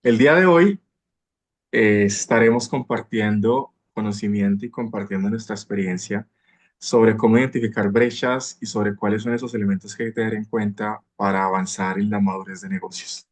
El día de hoy estaremos compartiendo conocimiento y compartiendo nuestra experiencia sobre cómo identificar brechas y sobre cuáles son esos elementos que hay que tener en cuenta para avanzar en la madurez de negocios.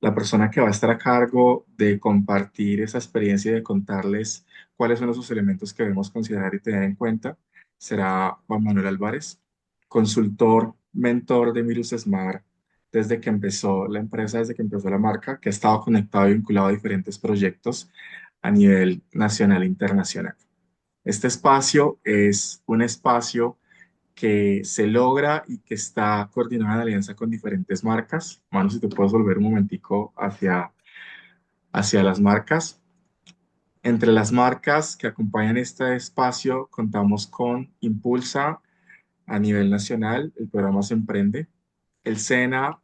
La persona que va a estar a cargo de compartir esa experiencia y de contarles cuáles son esos elementos que debemos considerar y tener en cuenta será Juan Manuel Álvarez, consultor, mentor de Mirus Smart desde que empezó la empresa, desde que empezó la marca, que ha estado conectado y vinculado a diferentes proyectos a nivel nacional e internacional. Este espacio es un espacio que se logra y que está coordinado en alianza con diferentes marcas. Manu, si te puedes volver un momentico hacia las marcas. Entre las marcas que acompañan este espacio, contamos con Impulsa a nivel nacional, el programa Se Emprende, el SENA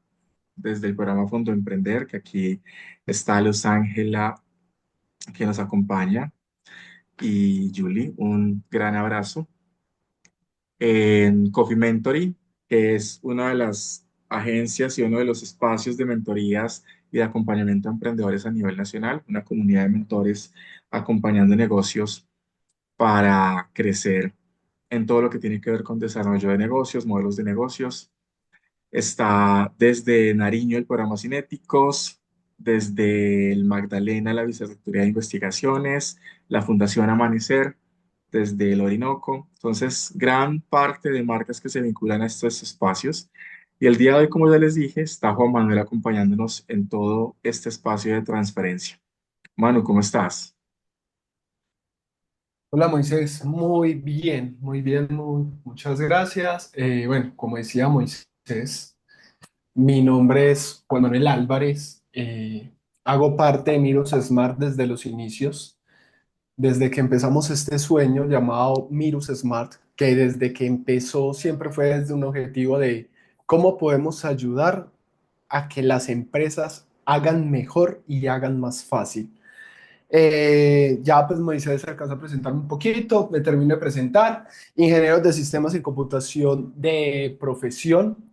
desde el programa Fondo Emprender, que aquí está Luz Ángela, que nos acompaña, y Julie, un gran abrazo. En Coffee Mentoring, que es una de las agencias y uno de los espacios de mentorías y de acompañamiento a emprendedores a nivel nacional, una comunidad de mentores acompañando negocios para crecer en todo lo que tiene que ver con desarrollo de negocios, modelos de negocios. Está desde Nariño el programa Cinéticos, desde el Magdalena la Vicerrectoría de Investigaciones, la Fundación Amanecer, desde el Orinoco. Entonces, gran parte de marcas que se vinculan a estos espacios. Y el día de hoy, como ya les dije, está Juan Manuel acompañándonos en todo este espacio de transferencia. Manu, ¿cómo estás? Hola Moisés, muy bien, muchas gracias. Bueno, como decía Moisés, mi nombre es Juan Manuel Álvarez. Hago parte de Mirus Smart desde los inicios, desde que empezamos este sueño llamado Mirus Smart, que desde que empezó siempre fue desde un objetivo de cómo podemos ayudar a que las empresas hagan mejor y hagan más fácil. Ya pues Moisés alcanzó a presentarme un poquito, me termino de presentar, ingeniero de sistemas y computación de profesión.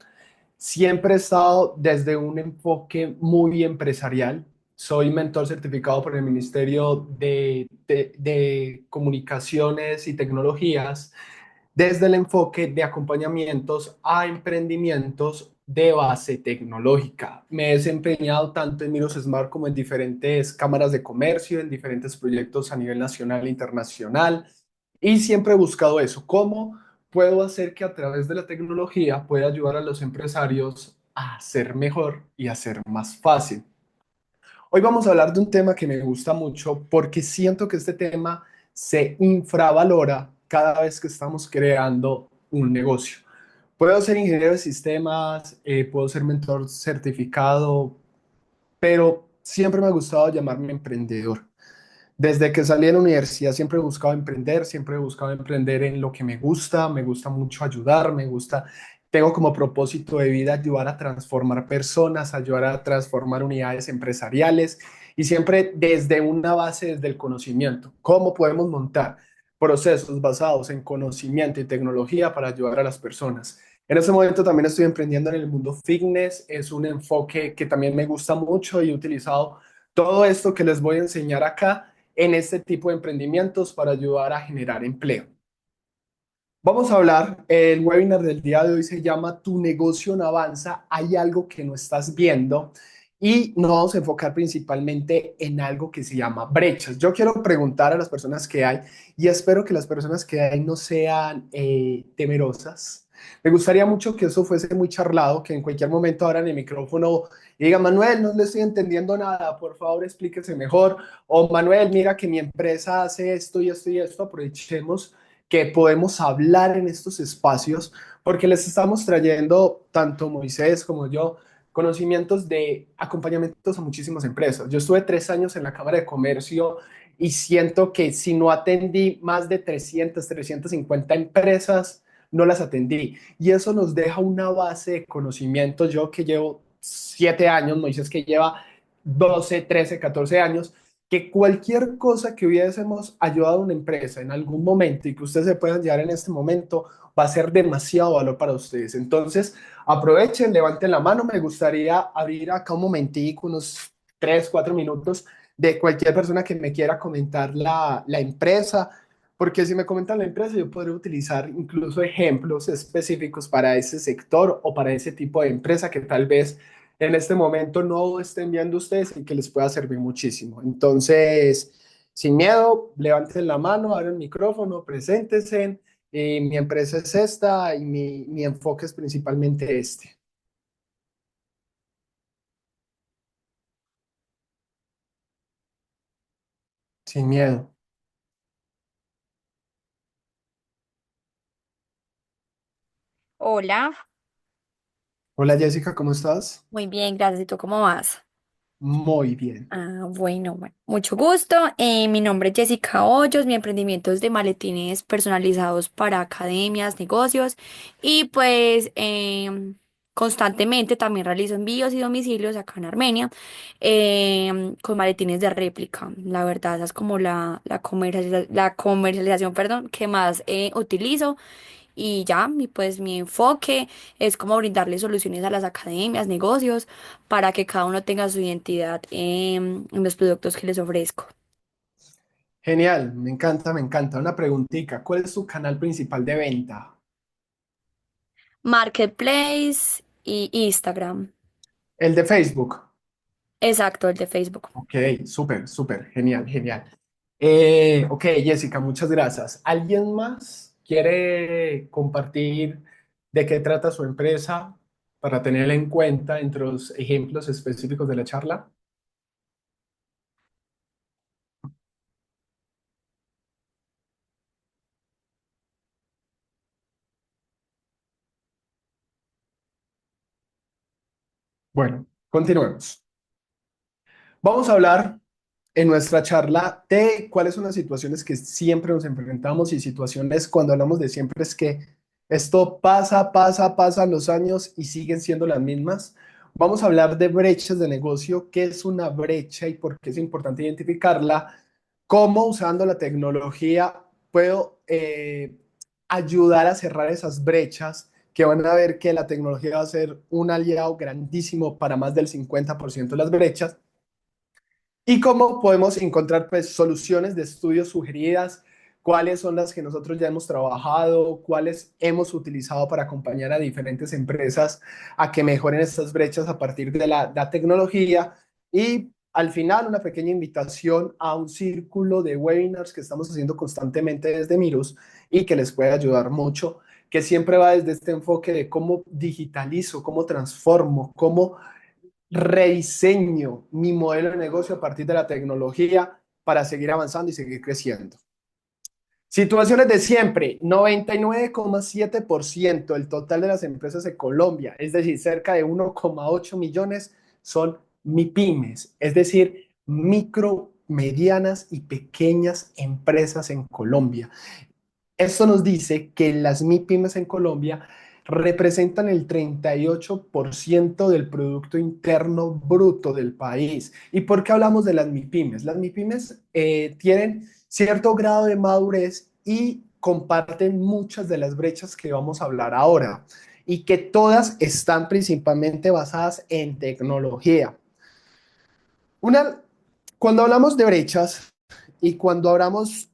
Siempre he estado desde un enfoque muy empresarial. Soy mentor certificado por el Ministerio de Comunicaciones y Tecnologías desde el enfoque de acompañamientos a emprendimientos de base tecnológica. Me he desempeñado tanto en Miros Smart como en diferentes cámaras de comercio, en diferentes proyectos a nivel nacional e internacional, y siempre he buscado eso, cómo puedo hacer que a través de la tecnología pueda ayudar a los empresarios a ser mejor y a ser más fácil. Hoy vamos a hablar de un tema que me gusta mucho porque siento que este tema se infravalora cada vez que estamos creando un negocio. Puedo ser ingeniero de sistemas, puedo ser mentor certificado, pero siempre me ha gustado llamarme emprendedor. Desde que salí de la universidad siempre he buscado emprender, siempre he buscado emprender en lo que me gusta mucho ayudar, tengo como propósito de vida ayudar a transformar personas, ayudar a transformar unidades empresariales y siempre desde una base, desde el conocimiento. ¿Cómo podemos montar procesos basados en conocimiento y tecnología para ayudar a las personas? En este momento también estoy emprendiendo en el mundo fitness, es un enfoque que también me gusta mucho y he utilizado todo esto que les voy a enseñar acá en este tipo de emprendimientos para ayudar a generar empleo. Vamos a hablar, el webinar del día de hoy se llama Tu negocio no avanza, hay algo que no estás viendo y nos vamos a enfocar principalmente en algo que se llama brechas. Yo quiero preguntar a las personas que hay y espero que las personas que hay no sean temerosas. Me gustaría mucho que eso fuese muy charlado, que en cualquier momento abran el micrófono y digan, Manuel, no le estoy entendiendo nada, por favor explíquese mejor. O Manuel, mira que mi empresa hace esto y esto y esto, aprovechemos que podemos hablar en estos espacios, porque les estamos trayendo, tanto Moisés como yo, conocimientos de acompañamientos a muchísimas empresas. Yo estuve 3 años en la Cámara de Comercio y siento que si no atendí más de 350 empresas, no las atendí. Y eso nos deja una base de conocimiento. Yo que llevo 7 años, Moisés que lleva 12, 13, 14 años, que cualquier cosa que hubiésemos ayudado a una empresa en algún momento y que ustedes se puedan llevar en este momento va a ser demasiado valor para ustedes. Entonces, aprovechen, levanten la mano. Me gustaría abrir acá un momentico, unos 3, 4 minutos de cualquier persona que me quiera comentar la empresa, porque si me comentan la empresa, yo podré utilizar incluso ejemplos específicos para ese sector o para ese tipo de empresa que tal vez en este momento no estén viendo ustedes y que les pueda servir muchísimo. Entonces, sin miedo, levanten la mano, abran el micrófono, preséntense. Mi empresa es esta y mi enfoque es principalmente este. Sin miedo. Hola, Hola Jessica, ¿cómo estás? muy bien, gracias. ¿Y tú cómo vas? Muy bien. Bueno, mucho gusto. Mi nombre es Jessica Hoyos, mi emprendimiento es de maletines personalizados para academias, negocios y pues constantemente también realizo envíos y domicilios acá en Armenia con maletines de réplica. La verdad, esa es como la comercialización, perdón, que más utilizo. Y ya, pues mi enfoque es como brindarle soluciones a las academias, negocios, para que cada uno tenga su identidad en los productos que les ofrezco. Genial, me encanta, me encanta. Una preguntita, ¿cuál es su canal principal de venta? Marketplace y Instagram. El de Facebook. Exacto, el de Facebook. Ok, súper, súper, genial, genial. Ok, Jessica, muchas gracias. ¿Alguien más quiere compartir de qué trata su empresa para tenerla en cuenta entre los ejemplos específicos de la charla? Bueno, continuemos. Vamos a hablar en nuestra charla de cuáles son las situaciones que siempre nos enfrentamos y situaciones cuando hablamos de siempre es que esto pasan los años y siguen siendo las mismas. Vamos a hablar de brechas de negocio, qué es una brecha y por qué es importante identificarla, cómo usando la tecnología puedo ayudar a cerrar esas brechas que van a ver que la tecnología va a ser un aliado grandísimo para más del 50% de las brechas y cómo podemos encontrar pues, soluciones de estudios sugeridas, cuáles son las que nosotros ya hemos trabajado, cuáles hemos utilizado para acompañar a diferentes empresas a que mejoren estas brechas a partir de la tecnología. Y al final, una pequeña invitación a un círculo de webinars que estamos haciendo constantemente desde Mirus y que les puede ayudar mucho, que siempre va desde este enfoque de cómo digitalizo, cómo transformo, cómo rediseño mi modelo de negocio a partir de la tecnología para seguir avanzando y seguir creciendo. Situaciones de siempre, 99,7% del total de las empresas de Colombia, es decir, cerca de 1,8 millones son MIPYMES, es decir, micro, medianas y pequeñas empresas en Colombia. Esto nos dice que las MIPYMES en Colombia representan el 38% del Producto Interno Bruto del país. ¿Y por qué hablamos de las MIPYMES? Las MIPYMES tienen cierto grado de madurez y comparten muchas de las brechas que vamos a hablar ahora y que todas están principalmente basadas en tecnología. Una, cuando hablamos de brechas y cuando hablamos,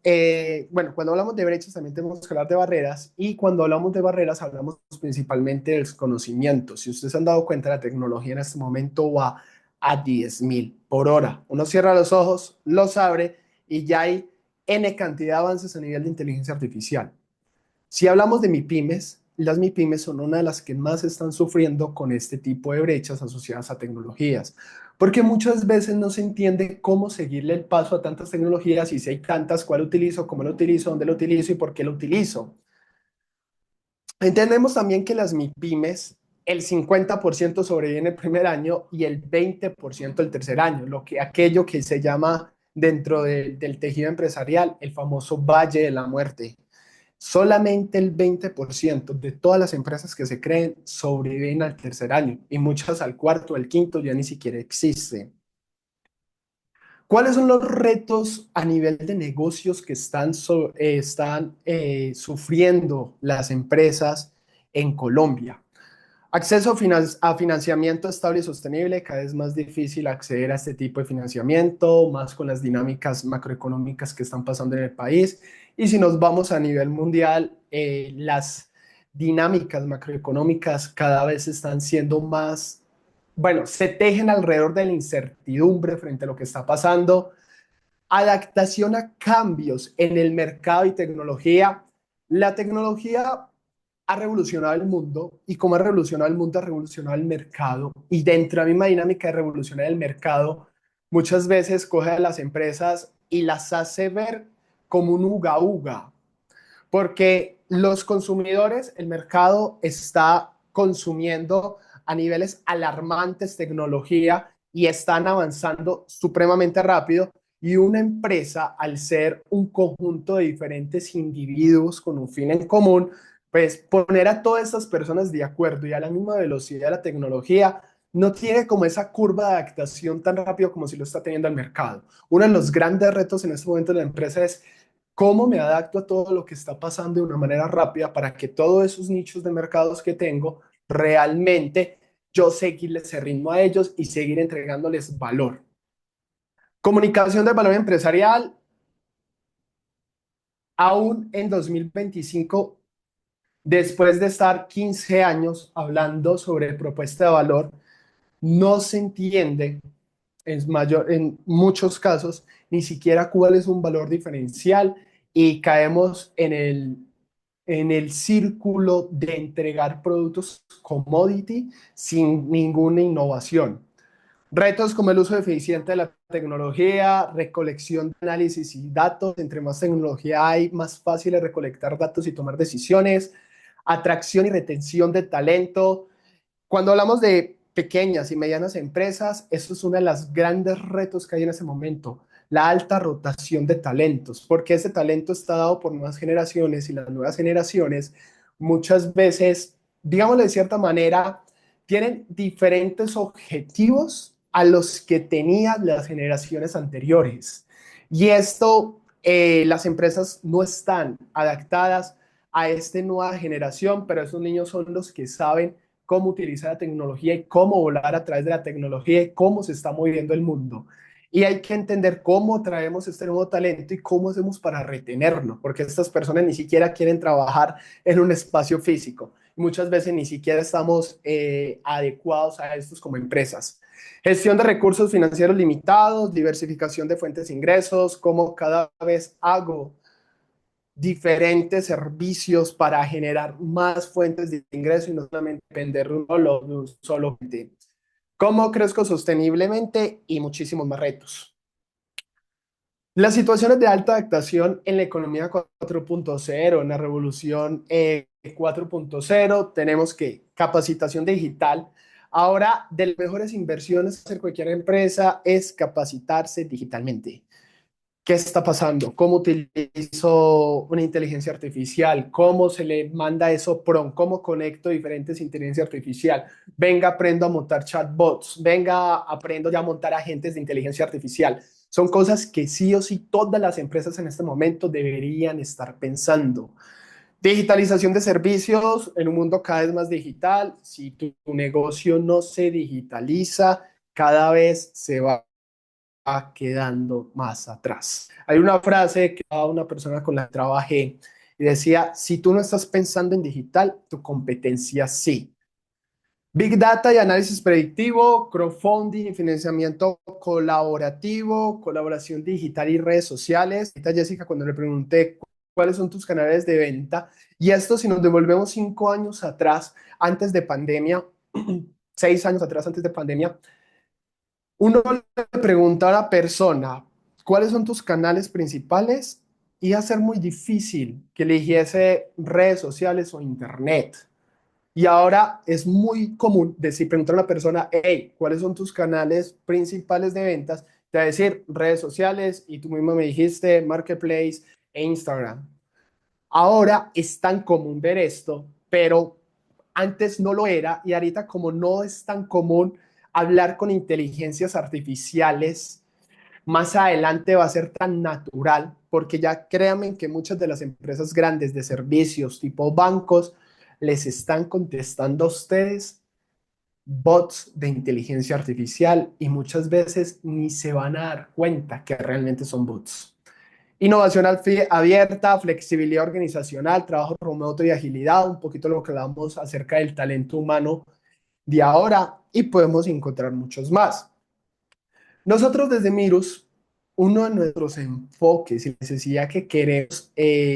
bueno, cuando hablamos de brechas también tenemos que hablar de barreras y cuando hablamos de barreras hablamos principalmente del conocimiento. Si ustedes se han dado cuenta, la tecnología en este momento va a 10.000 por hora. Uno cierra los ojos, los abre y ya hay N cantidad de avances a nivel de inteligencia artificial. Si hablamos de MIPYMES, las MIPYMES son una de las que más están sufriendo con este tipo de brechas asociadas a tecnologías, porque muchas veces no se entiende cómo seguirle el paso a tantas tecnologías y si hay tantas, cuál utilizo, cómo lo utilizo, dónde lo utilizo y por qué lo utilizo. Entendemos también que las MIPYMES, el 50% sobreviven el primer año y el 20% el tercer año, aquello que se llama dentro del tejido empresarial el famoso Valle de la Muerte. Solamente el 20% de todas las empresas que se creen sobreviven al tercer año y muchas al cuarto, al quinto ya ni siquiera existen. ¿Cuáles son los retos a nivel de negocios que están sufriendo las empresas en Colombia? Acceso a financiamiento estable y sostenible, cada vez más difícil acceder a este tipo de financiamiento, más con las dinámicas macroeconómicas que están pasando en el país. Y si nos vamos a nivel mundial, las dinámicas macroeconómicas cada vez están siendo más, bueno, se tejen alrededor de la incertidumbre frente a lo que está pasando, adaptación a cambios en el mercado y tecnología. La tecnología ha revolucionado el mundo y como ha revolucionado el mundo, ha revolucionado el mercado. Y dentro de la misma dinámica de revolucionar el mercado, muchas veces coge a las empresas y las hace ver como un uga uga, porque los consumidores, el mercado está consumiendo a niveles alarmantes tecnología y están avanzando supremamente rápido. Y una empresa, al ser un conjunto de diferentes individuos con un fin en común, pues poner a todas estas personas de acuerdo y a la misma velocidad de la tecnología no tiene como esa curva de adaptación tan rápido como si lo está teniendo el mercado. Uno de los grandes retos en este momento de la empresa es cómo me adapto a todo lo que está pasando de una manera rápida para que todos esos nichos de mercados que tengo realmente yo seguirles ese ritmo a ellos y seguir entregándoles valor. Comunicación del valor empresarial, aún en 2025, después de estar 15 años hablando sobre propuesta de valor, no se entiende en muchos casos ni siquiera cuál es un valor diferencial y caemos en el círculo de entregar productos commodity sin ninguna innovación. Retos como el uso eficiente de la tecnología, recolección de análisis y datos. Entre más tecnología hay, más fácil es recolectar datos y tomar decisiones. Atracción y retención de talento. Cuando hablamos de pequeñas y medianas empresas, eso es uno de los grandes retos que hay en ese momento, la alta rotación de talentos, porque ese talento está dado por nuevas generaciones y las nuevas generaciones muchas veces, digámoslo de cierta manera, tienen diferentes objetivos a los que tenían las generaciones anteriores. Y esto, las empresas no están adaptadas a esta nueva generación, pero esos niños son los que saben cómo utilizar la tecnología y cómo volar a través de la tecnología y cómo se está moviendo el mundo. Y hay que entender cómo traemos este nuevo talento y cómo hacemos para retenerlo, porque estas personas ni siquiera quieren trabajar en un espacio físico. Muchas veces ni siquiera estamos adecuados a estos como empresas. Gestión de recursos financieros limitados, diversificación de fuentes de ingresos, cómo cada vez hago diferentes servicios para generar más fuentes de ingreso y no solamente depender de un solo cliente. ¿Cómo crezco sosteniblemente? Y muchísimos más retos. Las situaciones de alta adaptación en la economía 4.0, en la revolución 4.0, tenemos que capacitación digital. Ahora, de las mejores inversiones hacer cualquier empresa es capacitarse digitalmente. ¿Qué está pasando? ¿Cómo utilizo una inteligencia artificial? ¿Cómo se le manda eso prompt? ¿Cómo conecto diferentes inteligencia artificial? Venga, aprendo a montar chatbots. Venga, aprendo ya a montar agentes de inteligencia artificial. Son cosas que sí o sí todas las empresas en este momento deberían estar pensando. Digitalización de servicios en un mundo cada vez más digital. Si tu negocio no se digitaliza, cada vez se va quedando más atrás. Hay una frase que daba una persona con la que trabajé y decía, si tú no estás pensando en digital, tu competencia sí. Big Data y análisis predictivo, crowdfunding y financiamiento colaborativo, colaboración digital y redes sociales. Ahorita Jessica, cuando le pregunté cuáles son tus canales de venta, y esto si nos devolvemos 5 años atrás, antes de pandemia, 6 años atrás, antes de pandemia, uno le pregunta a la persona, ¿cuáles son tus canales principales? Y iba a ser muy difícil que eligiese redes sociales o internet. Y ahora es muy común decir, preguntar a una persona, hey, ¿cuáles son tus canales principales de ventas? Te va a decir redes sociales y tú mismo me dijiste Marketplace e Instagram. Ahora es tan común ver esto, pero antes no lo era y ahorita como no es tan común hablar con inteligencias artificiales, más adelante va a ser tan natural, porque ya créanme que muchas de las empresas grandes de servicios tipo bancos les están contestando a ustedes bots de inteligencia artificial y muchas veces ni se van a dar cuenta que realmente son bots. Innovación abierta, flexibilidad organizacional, trabajo remoto y agilidad, un poquito lo que hablamos acerca del talento humano de ahora y podemos encontrar muchos más. Nosotros desde Mirus, uno de nuestros enfoques y necesidad que queremos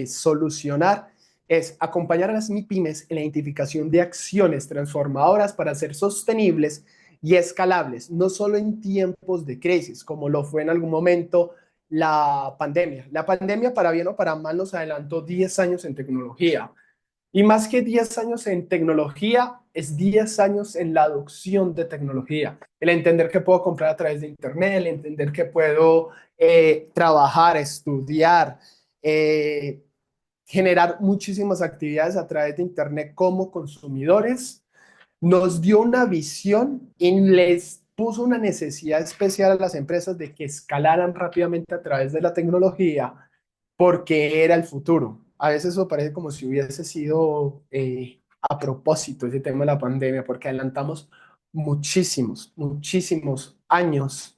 solucionar es acompañar a las MIPYMES en la identificación de acciones transformadoras para ser sostenibles y escalables, no solo en tiempos de crisis, como lo fue en algún momento la pandemia. La pandemia, para bien o para mal, nos adelantó 10 años en tecnología. Y más que 10 años en tecnología, es 10 años en la adopción de tecnología. El entender que puedo comprar a través de Internet, el entender que puedo trabajar, estudiar, eh, generar muchísimas actividades a través de Internet como consumidores, nos dio una visión y les puso una necesidad especial a las empresas de que escalaran rápidamente a través de la tecnología porque era el futuro. A veces eso parece como si hubiese sido a propósito ese tema de la pandemia, porque adelantamos muchísimos años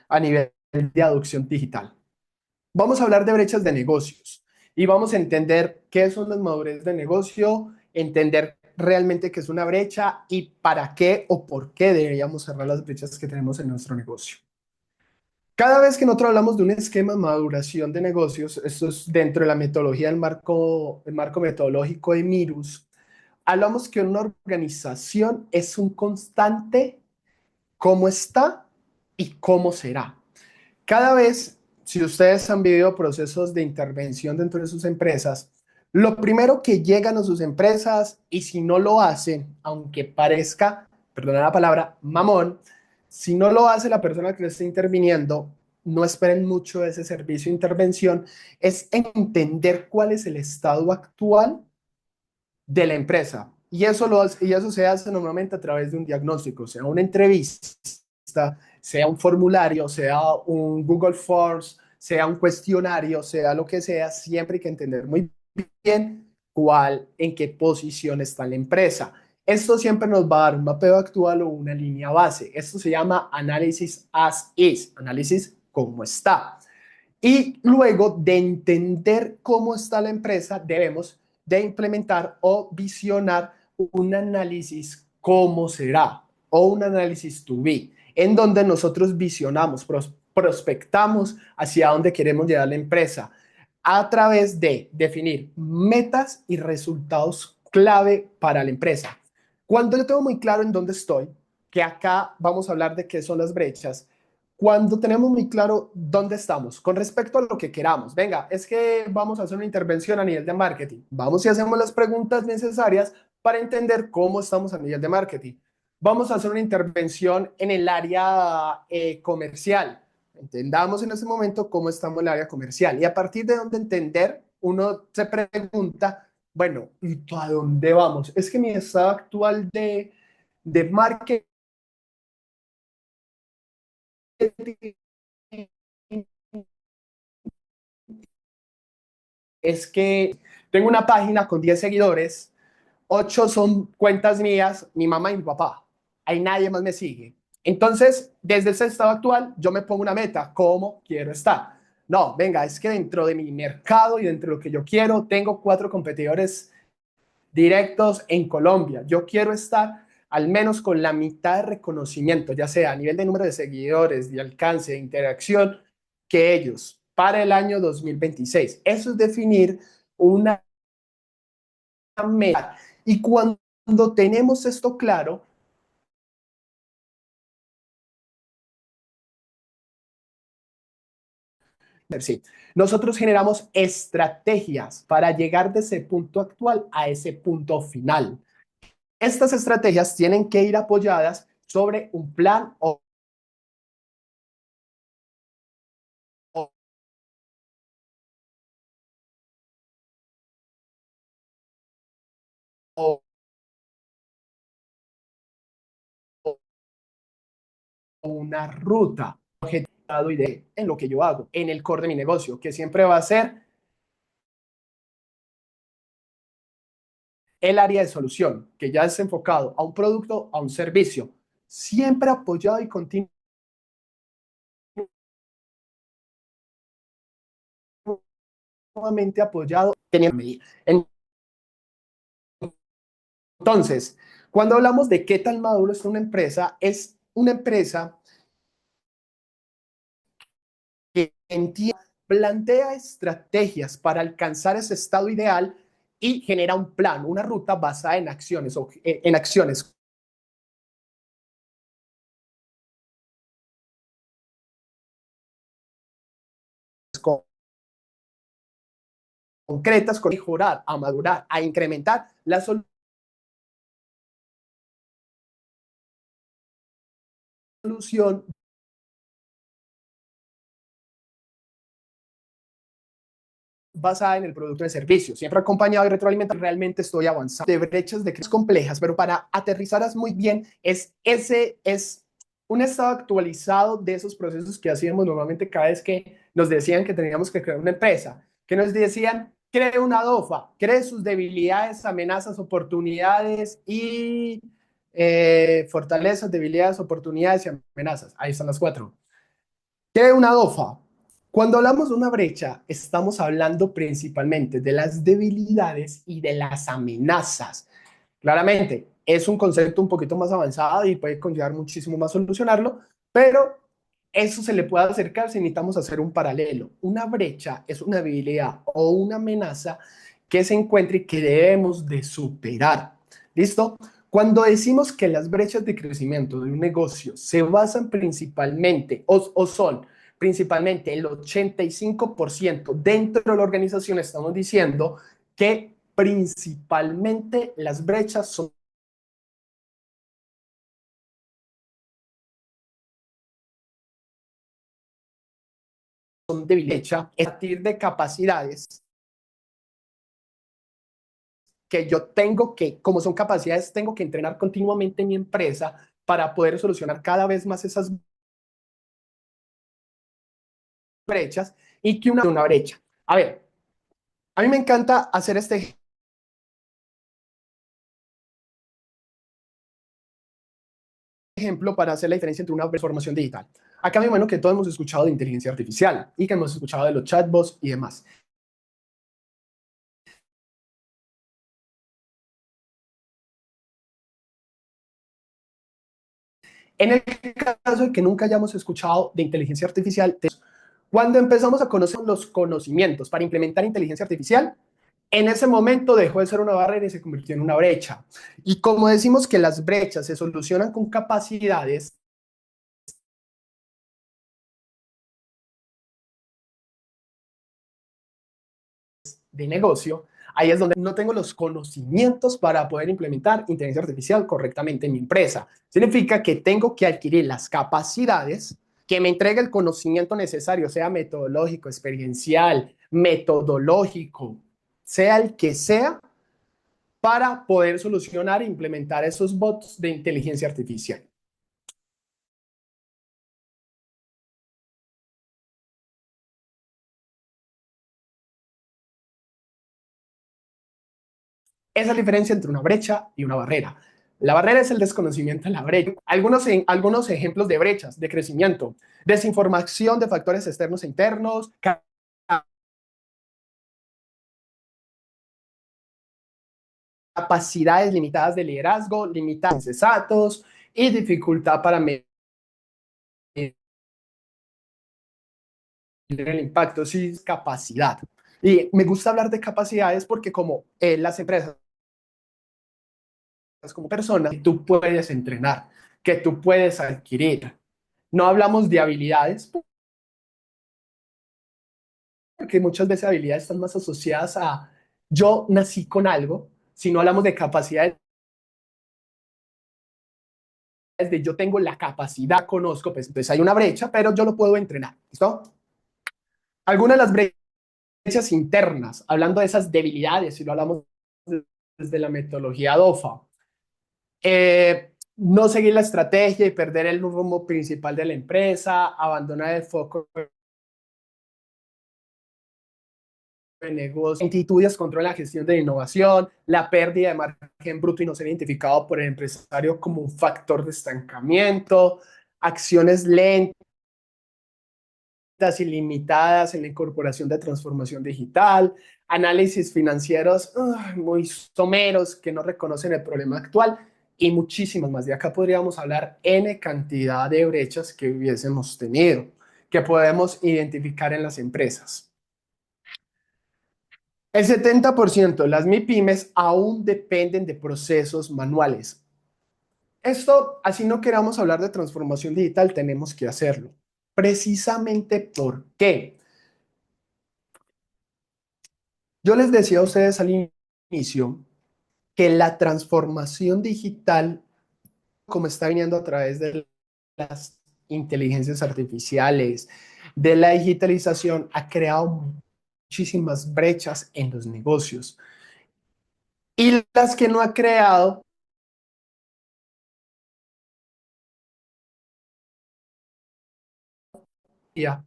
a nivel de adopción digital. Vamos a hablar de brechas de negocios y vamos a entender qué son las madurez de negocio, entender realmente qué es una brecha y para qué o por qué deberíamos cerrar las brechas que tenemos en nuestro negocio. Cada vez que nosotros hablamos de un esquema de maduración de negocios, esto es dentro de la metodología el marco metodológico de Mirus, hablamos que una organización es un constante cómo está y cómo será. Cada vez, si ustedes han vivido procesos de intervención dentro de sus empresas, lo primero que llegan a sus empresas, y si no lo hacen, aunque parezca, perdona la palabra, mamón, si no lo hace la persona que le está interviniendo, no esperen mucho de ese servicio de intervención, es entender cuál es el estado actual de la empresa. Y eso se hace normalmente a través de un diagnóstico, sea una entrevista, sea un formulario, sea un Google Forms, sea un cuestionario, sea lo que sea, siempre hay que entender muy bien en qué posición está la empresa. Esto siempre nos va a dar un mapeo actual o una línea base. Esto se llama análisis as is, análisis como está. Y luego de entender cómo está la empresa, debemos de implementar o visionar un análisis cómo será o un análisis to be, en donde nosotros visionamos, prospectamos hacia dónde queremos llegar la empresa a través de definir metas y resultados clave para la empresa. Cuando yo tengo muy claro en dónde estoy, que acá vamos a hablar de qué son las brechas, cuando tenemos muy claro dónde estamos con respecto a lo que queramos, venga, es que vamos a hacer una intervención a nivel de marketing. Vamos y hacemos las preguntas necesarias para entender cómo estamos a nivel de marketing. Vamos a hacer una intervención en el área comercial. Entendamos en ese momento cómo estamos en el área comercial. Y a partir de donde entender, uno se pregunta, bueno, ¿y a dónde vamos? Es que mi estado actual de marketing es que tengo una página con 10 seguidores, 8 son cuentas mías, mi mamá y mi papá. Ahí nadie más me sigue. Entonces, desde ese estado actual, yo me pongo una meta, ¿cómo quiero estar? No, venga, es que dentro de mi mercado y dentro de lo que yo quiero, tengo 4 competidores directos en Colombia. Yo quiero estar al menos con la mitad de reconocimiento, ya sea a nivel de número de seguidores, de alcance, de interacción, que ellos para el año 2026. Eso es definir una meta. Y cuando tenemos esto claro, sí, nosotros generamos estrategias para llegar de ese punto actual a ese punto final. Estas estrategias tienen que ir apoyadas sobre un plan o una ruta objetado y de en lo que yo hago, en el core de mi negocio, que siempre va a ser el área de solución, que ya es enfocado a un producto, a un servicio. siempre apoyado y continuamente apoyado, teniendo medida. Entonces, cuando hablamos de qué tan maduro es una empresa que entiende, plantea estrategias para alcanzar ese estado ideal y genera un plan, una ruta basada en acciones, en acciones concretas, con mejorar, a madurar, a incrementar la solución basada en el producto de servicio, siempre acompañado y retroalimentado. Realmente estoy avanzando de brechas de crisis complejas, pero para aterrizarlas muy bien, es un estado actualizado de esos procesos que hacíamos normalmente cada vez que nos decían que teníamos que crear una empresa, que nos decían, cree una DOFA, cree sus debilidades, amenazas, oportunidades y fortalezas, debilidades, oportunidades y amenazas. Ahí están las cuatro. ¿Qué es una DOFA? Cuando hablamos de una brecha, estamos hablando principalmente de las debilidades y de las amenazas. Claramente, es un concepto un poquito más avanzado y puede conllevar muchísimo más solucionarlo, pero eso se le puede acercar si necesitamos hacer un paralelo. Una brecha es una debilidad o una amenaza que se encuentra y que debemos de superar. ¿Listo? Cuando decimos que las brechas de crecimiento de un negocio se basan principalmente o son principalmente el 85% dentro de la organización, estamos diciendo que principalmente las brechas son debilidades a partir de capacidades que yo tengo que, como son capacidades, tengo que entrenar continuamente en mi empresa para poder solucionar cada vez más esas brechas y que una brecha. A ver, a mí me encanta hacer este ejemplo para hacer la diferencia entre una transformación digital. Acá me imagino que todos hemos escuchado de inteligencia artificial y que hemos escuchado de los chatbots y demás. En el caso de que nunca hayamos escuchado de inteligencia artificial, cuando empezamos a conocer los conocimientos para implementar inteligencia artificial, en ese momento dejó de ser una barrera y se convirtió en una brecha. Y como decimos que las brechas se solucionan con capacidades de negocio, ahí es donde no tengo los conocimientos para poder implementar inteligencia artificial correctamente en mi empresa. Significa que tengo que adquirir las capacidades que me entregue el conocimiento necesario, sea metodológico, experiencial, metodológico, sea el que sea, para poder solucionar e implementar esos bots de inteligencia artificial. Esa es la diferencia entre una brecha y una barrera. La barrera es el desconocimiento de la brecha. Algunos ejemplos de brechas de crecimiento: desinformación de factores externos e internos, capacidades limitadas de liderazgo, limitados insensatos y dificultad para medir el impacto. Sí, capacidad. Y me gusta hablar de capacidades porque como las empresas como personas, que tú puedes entrenar, que tú puedes adquirir. No hablamos de habilidades, porque muchas veces habilidades están más asociadas a yo nací con algo, si no hablamos de capacidades de yo tengo la capacidad, conozco, pues entonces hay una brecha, pero yo lo puedo entrenar. ¿Listo? Algunas de las brechas internas, hablando de esas debilidades, si lo hablamos desde la metodología DOFA, no seguir la estrategia y perder el rumbo principal de la empresa, abandonar el foco de negocio, actitudes contra la gestión de innovación, la pérdida de margen bruto y no ser identificado por el empresario como un factor de estancamiento, acciones lentas y limitadas en la incorporación de transformación digital, análisis financieros muy someros que no reconocen el problema actual y muchísimas más. De acá podríamos hablar N cantidad de brechas que hubiésemos tenido, que podemos identificar en las empresas. El 70% de las MIPYMES aún dependen de procesos manuales. Esto, así no queramos hablar de transformación digital, tenemos que hacerlo. Precisamente porque yo les decía a ustedes al inicio que la transformación digital, como está viniendo a través de las inteligencias artificiales, de la digitalización, ha creado muchísimas brechas en los negocios. Y las que no ha creado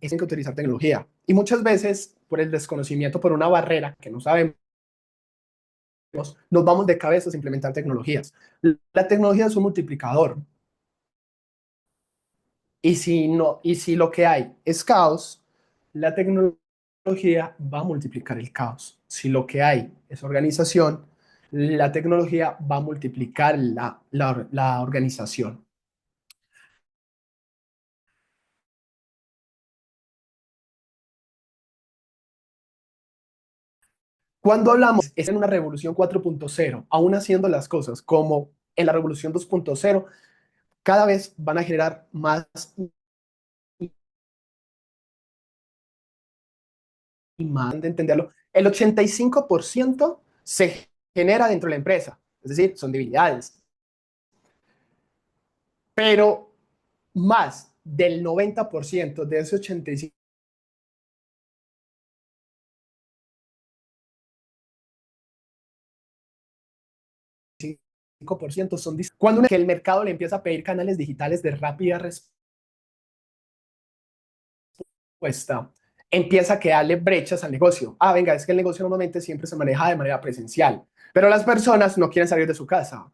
es que utilizar tecnología. Y muchas veces, por el desconocimiento, por una barrera que no sabemos, nos vamos de cabeza a implementar tecnologías. La tecnología es un multiplicador. Y si, no, y si lo que hay es caos, la tecnología va a multiplicar el caos. Si lo que hay es organización, la tecnología va a multiplicar la organización. Cuando hablamos es en una revolución 4.0, aún haciendo las cosas como en la revolución 2.0, cada vez van a generar más y más de entenderlo. El 85% se genera dentro de la empresa, es decir, son debilidades. Pero más del 90% de ese 85% son cuando el mercado le empieza a pedir canales digitales de rápida respuesta, empieza a crearle brechas al negocio. Venga, es que el negocio normalmente siempre se maneja de manera presencial, pero las personas no quieren salir de su casa.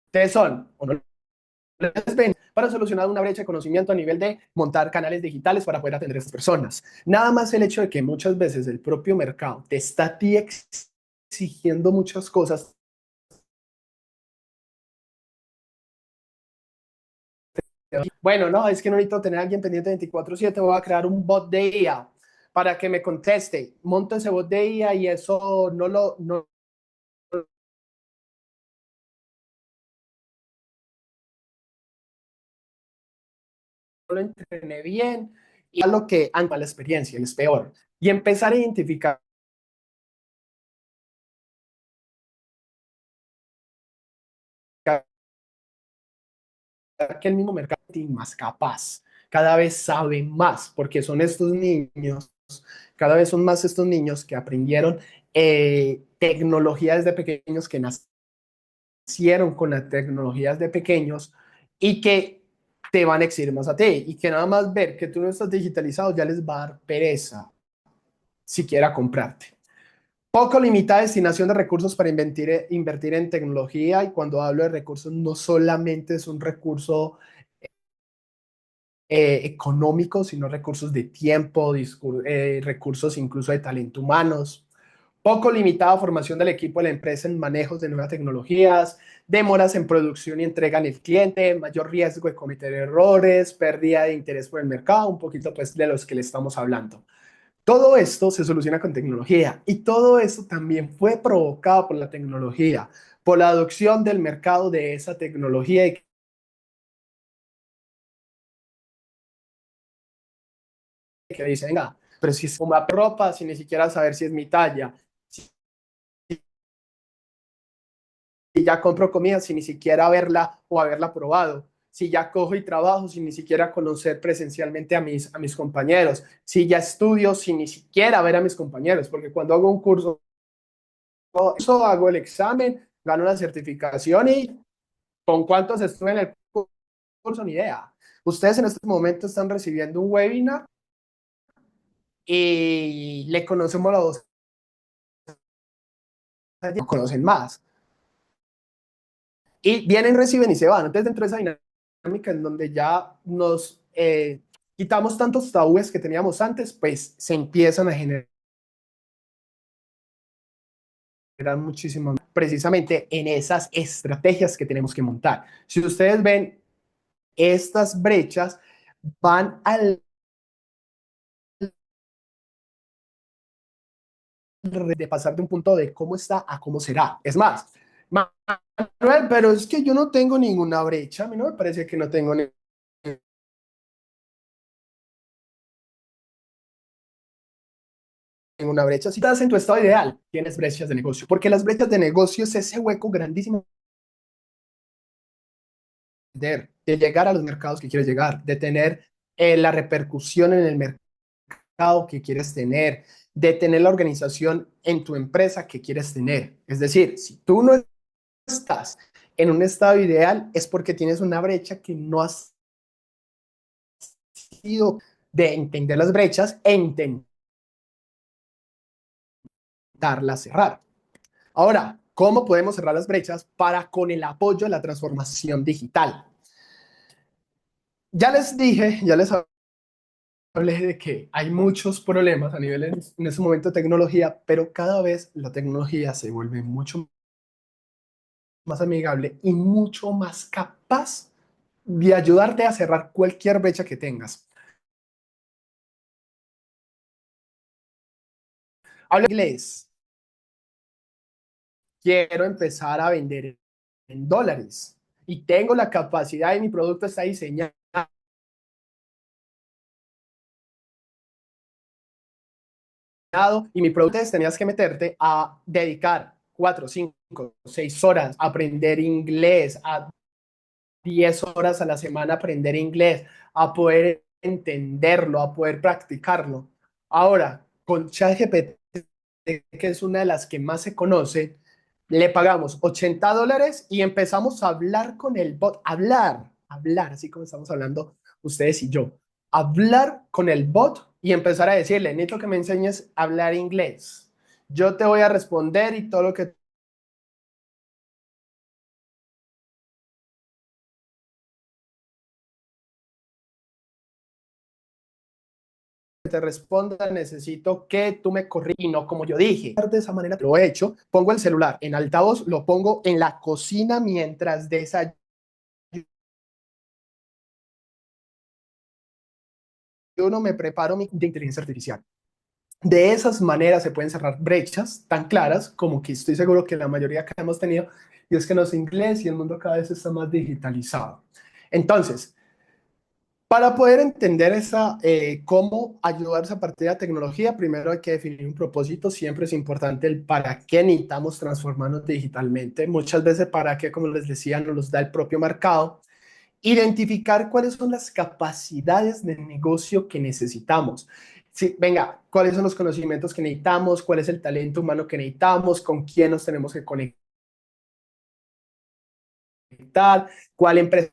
Ustedes son, o no les ven, para solucionar una brecha de conocimiento a nivel de montar canales digitales para poder atender a estas personas. Nada más el hecho de que muchas veces el propio mercado te está a ti exigiendo muchas cosas. Bueno, no, es que no necesito tener a alguien pendiente 24/7, voy a crear un bot de IA para que me conteste. Monto ese bot de IA y eso no lo entrené bien y a lo que anda la experiencia, es peor. Y empezar a identificar que el mismo mercado es más capaz, cada vez sabe más, porque son estos niños, cada vez son más estos niños que aprendieron tecnología desde pequeños, que nacieron con las tecnologías de pequeños y que te van a exigir más a ti y que nada más ver que tú no estás digitalizado ya les va a dar pereza siquiera comprarte. Poco limitada destinación de recursos para invertir en tecnología, y cuando hablo de recursos no solamente es un recurso económicos, sino recursos de tiempo, recursos incluso de talento humanos. Poco limitada formación del equipo de la empresa en manejos de nuevas tecnologías, demoras en producción y entrega en el cliente, mayor riesgo de cometer errores, pérdida de interés por el mercado, un poquito pues de los que le estamos hablando. Todo esto se soluciona con tecnología y todo esto también fue provocado por la tecnología, por la adopción del mercado de esa tecnología y que dice, venga, pero si es como ropa, sin ni siquiera saber si es mi talla, si ya compro comida sin ni siquiera verla o haberla probado, si ya cojo y trabajo sin ni siquiera conocer presencialmente a mis compañeros, si ya estudio sin ni siquiera ver a mis compañeros, porque cuando hago un curso, hago el examen, gano la certificación y con cuántos estuve en el curso curso ni idea. Ustedes en este momento están recibiendo un webinar y le conocemos la voz, no conocen más. Y vienen, reciben y se van. Entonces, dentro de esa dinámica en donde ya nos quitamos tantos tabúes que teníamos antes, pues se empiezan a generar muchísimo precisamente en esas estrategias que tenemos que montar. Si ustedes ven, estas brechas van al de pasar de un punto de cómo está a cómo será. Es más, Manuel, pero es que yo no tengo ninguna brecha. A mí no me parece que no tengo ninguna brecha. Si estás en tu estado ideal, tienes brechas de negocio, porque las brechas de negocio es ese hueco grandísimo de llegar a los mercados que quieres llegar, de tener la repercusión en el mercado que quieres tener, de tener la organización en tu empresa que quieres tener. Es decir, si tú no estás en un estado ideal, es porque tienes una brecha que no has sido de entender las brechas e intentarlas cerrar. Ahora, ¿cómo podemos cerrar las brechas para con el apoyo de la transformación digital? Ya les dije, ya les hablé de que hay muchos problemas a nivel en ese momento de tecnología, pero cada vez la tecnología se vuelve mucho más amigable y mucho más capaz de ayudarte a cerrar cualquier brecha que tengas. Hablo inglés, quiero empezar a vender en dólares y tengo la capacidad y mi producto está diseñado y mi producto es, tenías que meterte a dedicar 4, 5, 6 horas a aprender inglés, a 10 horas a la semana a aprender inglés, a poder entenderlo, a poder practicarlo. Ahora, con ChatGPT, que es una de las que más se conoce, le pagamos $80 y empezamos a hablar con el bot, hablar, así como estamos hablando ustedes y yo, hablar con el bot y empezar a decirle, necesito que me enseñes a hablar inglés. Yo te voy a responder y todo lo que te responda, necesito que tú me corrijas y no como yo dije. De esa manera lo he hecho, pongo el celular en altavoz, lo pongo en la cocina mientras desayuno, me preparo mi de inteligencia artificial. De esas maneras se pueden cerrar brechas tan claras como que estoy seguro que la mayoría que hemos tenido, y es que no sé inglés y el mundo cada vez está más digitalizado. Entonces, para poder entender cómo ayudarse a partir de la tecnología, primero hay que definir un propósito. Siempre es importante el para qué necesitamos transformarnos digitalmente. Muchas veces para qué, como les decía, nos los da el propio mercado. Identificar cuáles son las capacidades de negocio que necesitamos. Sí, venga, cuáles son los conocimientos que necesitamos, cuál es el talento humano que necesitamos, con quién nos tenemos que conectar, cuál empresa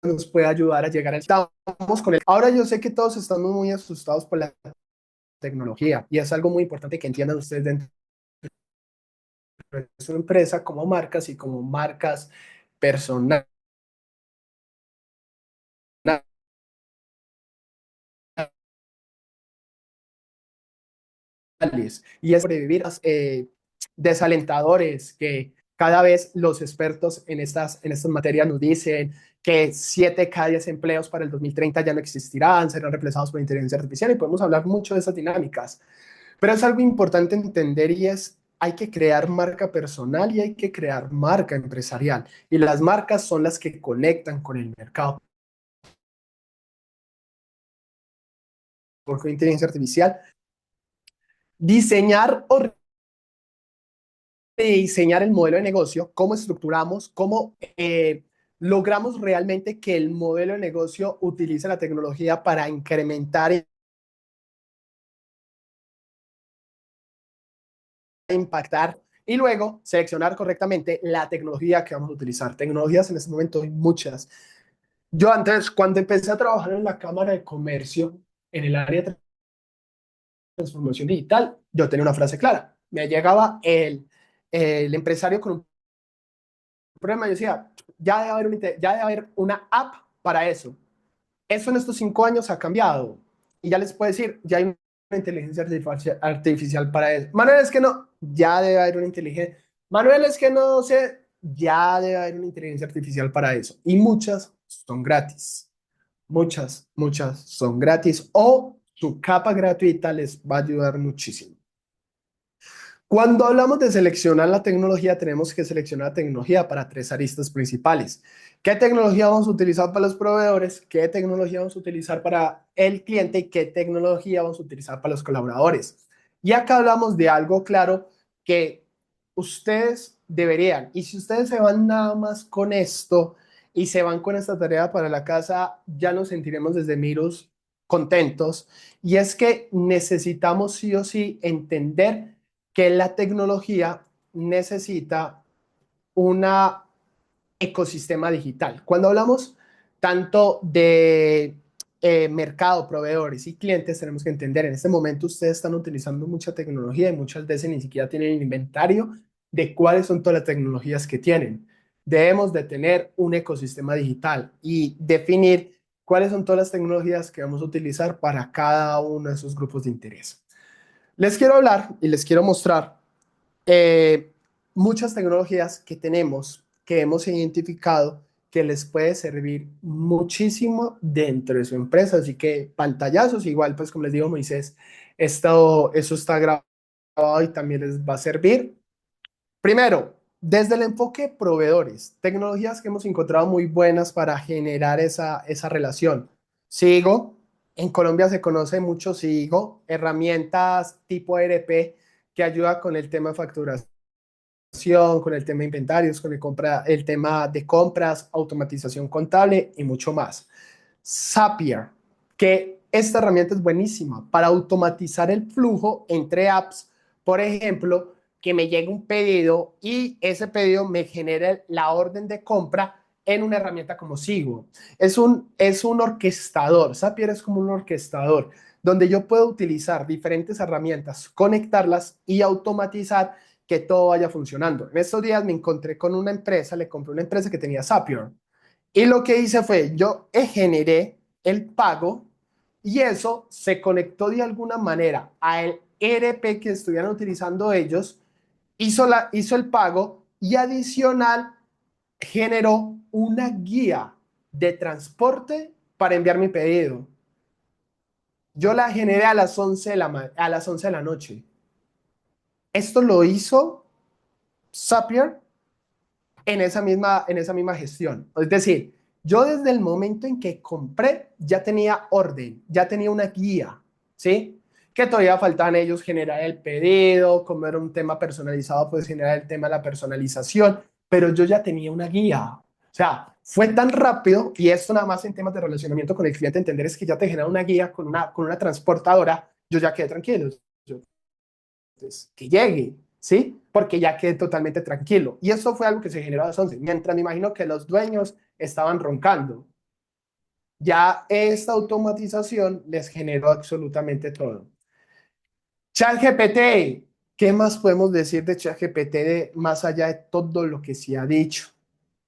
nos puede ayudar a llegar al... Estamos con el... Ahora yo sé que todos estamos muy asustados por la tecnología y es algo muy importante que entiendan ustedes dentro de su empresa como marcas y como marcas personales. Y es sobrevivir desalentadores que cada vez los expertos en estas materias nos dicen que 7 cada 10 empleos para el 2030 ya no existirán, serán reemplazados por inteligencia artificial y podemos hablar mucho de esas dinámicas. Pero es algo importante entender y es, hay que crear marca personal y hay que crear marca empresarial. Y las marcas son las que conectan con el mercado. Por inteligencia artificial, diseñar o diseñar el modelo de negocio, cómo estructuramos, cómo logramos realmente que el modelo de negocio utilice la tecnología para incrementar impactar y luego seleccionar correctamente la tecnología que vamos a utilizar. Tecnologías en este momento hay muchas. Yo antes, cuando empecé a trabajar en la Cámara de Comercio, en el área de transformación digital, yo tenía una frase clara. Me llegaba el empresario con un problema y yo decía, ya debe haber una app para eso. Eso en estos 5 años ha cambiado. Y ya les puedo decir, ya hay una inteligencia artificial para eso. Manuel, es que no, ya debe haber una inteligencia. Manuel, es que no sé, ya debe haber una inteligencia artificial para eso. Y muchas son gratis. Muchas son gratis o su capa gratuita les va a ayudar muchísimo. Cuando hablamos de seleccionar la tecnología, tenemos que seleccionar la tecnología para 3 aristas principales. ¿Qué tecnología vamos a utilizar para los proveedores? ¿Qué tecnología vamos a utilizar para el cliente? ¿Y qué tecnología vamos a utilizar para los colaboradores? Y acá hablamos de algo claro que ustedes deberían, y si ustedes se van nada más con esto y se van con esta tarea para la casa, ya nos sentiremos desde Mirus contentos. Y es que necesitamos sí o sí entender que la tecnología necesita un ecosistema digital. Cuando hablamos tanto de mercado, proveedores y clientes, tenemos que entender, en este momento ustedes están utilizando mucha tecnología y muchas veces ni siquiera tienen el inventario de cuáles son todas las tecnologías que tienen. Debemos de tener un ecosistema digital y definir cuáles son todas las tecnologías que vamos a utilizar para cada uno de esos grupos de interés. Les quiero hablar y les quiero mostrar eh, muchas tecnologías que tenemos, que hemos identificado, que les puede servir muchísimo dentro de su empresa. Así que pantallazos, igual, pues como les digo, Moisés, eso está grabado y también les va a servir. Primero, desde el enfoque de proveedores, tecnologías que hemos encontrado muy buenas para generar esa relación. Sigo, en Colombia se conoce mucho Sigo, herramientas tipo ERP que ayuda con el tema de facturación, con el tema de inventarios, con el tema de compras, automatización contable y mucho más. Zapier, que esta herramienta es buenísima para automatizar el flujo entre apps, por ejemplo, que me llegue un pedido y ese pedido me genere la orden de compra en una herramienta como Sigo. Es un orquestador. Zapier es como un orquestador donde yo puedo utilizar diferentes herramientas, conectarlas y automatizar que todo vaya funcionando. En estos días me encontré con una empresa, le compré una empresa que tenía Zapier y lo que hice fue, yo generé el pago y eso se conectó de alguna manera al ERP que estuvieran utilizando ellos, hizo el pago y adicional generó una guía de transporte para enviar mi pedido. Yo la generé a las 11 de la noche. Esto lo hizo Zapier en esa misma gestión. Es decir, yo desde el momento en que compré ya tenía orden, ya tenía una guía, ¿sí? Que todavía faltaban ellos generar el pedido, como era un tema personalizado, pues generar el tema de la personalización, pero yo ya tenía una guía. O sea, fue tan rápido y esto nada más en temas de relacionamiento con el cliente, entender es que ya te genera una guía con una transportadora, yo ya quedé tranquilo. Yo, pues, que llegue, ¿sí? Porque ya quedé totalmente tranquilo. Y eso fue algo que se generó a las 11, mientras me imagino que los dueños estaban roncando. Ya esta automatización les generó absolutamente todo. ChatGPT, ¿qué más podemos decir de ChatGPT más allá de todo lo que se ha dicho?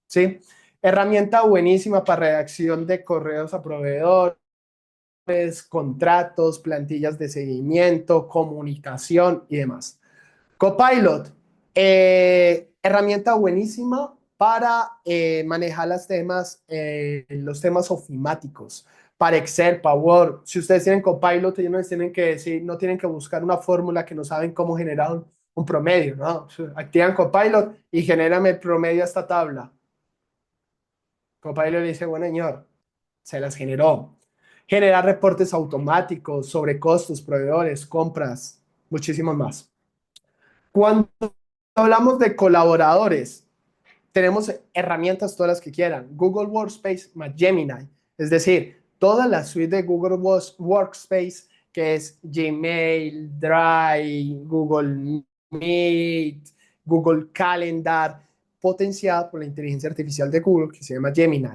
¿Sí? Herramienta buenísima para redacción de correos a proveedores, contratos, plantillas de seguimiento, comunicación y demás. Copilot, herramienta buenísima para manejar los temas ofimáticos, para Excel, para Word. Si ustedes tienen Copilot, ellos no les tienen que decir, no tienen que buscar una fórmula que no saben cómo generar un promedio, ¿no? Activan Copilot y genérame el promedio a esta tabla. Copilot le dice, bueno, señor, se las generó. Generar reportes automáticos sobre costos, proveedores, compras, muchísimos más. Cuando hablamos de colaboradores, tenemos herramientas todas las que quieran. Google Workspace más Gemini. Es decir, toda la suite de Google Workspace, que es Gmail, Drive, Google Meet, Google Calendar, potenciada por la inteligencia artificial de Google que se llama Gemini.